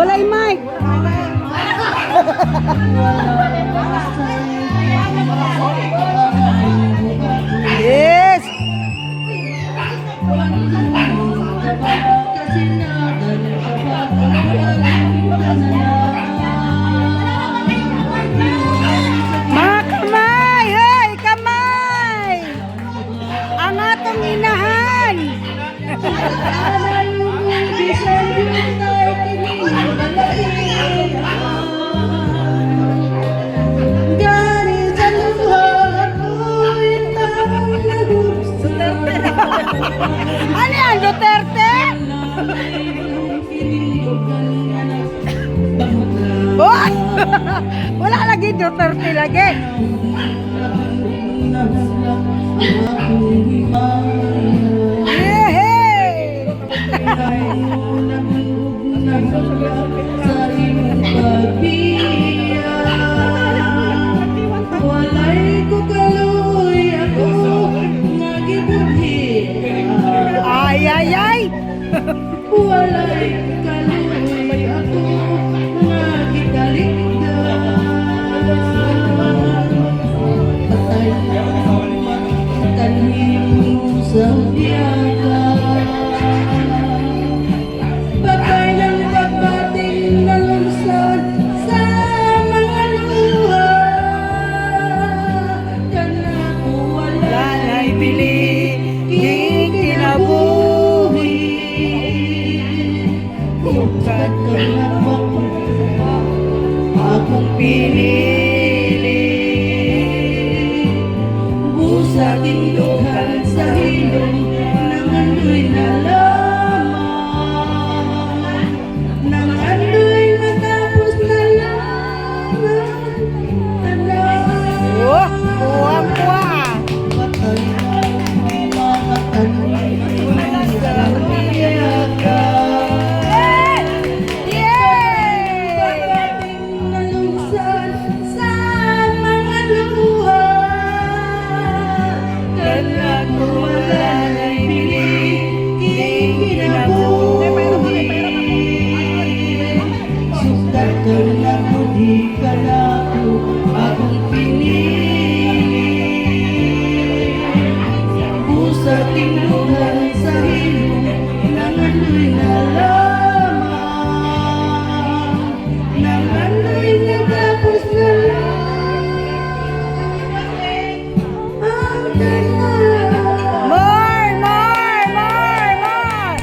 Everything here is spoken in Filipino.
Walay mic. Yes. Mga kamay, hey, kamay. Ang atong inahan. Ano yan, Duterte? Oh! Wala lagi Duterte lagi. Ay, ay, ay! Walay kaluoy ako nga gikaligdan. Patay kanhimo sa biyaga. Patay ng pagbating na lungsod sa mga luha. Kanako walay bili, kikinabuhi. Bukat akong pinili. Busa tindukan sa hilong nang andoy na lamang. Nang andoy matapos na lamang. Oh, buwang-buwang. Patay ang mga tanong sa biyaga. Sa tinduhan sa hilong nang andoy na lamang. Nang andoy natapos na lamang. Ang dala. More, more, more, more!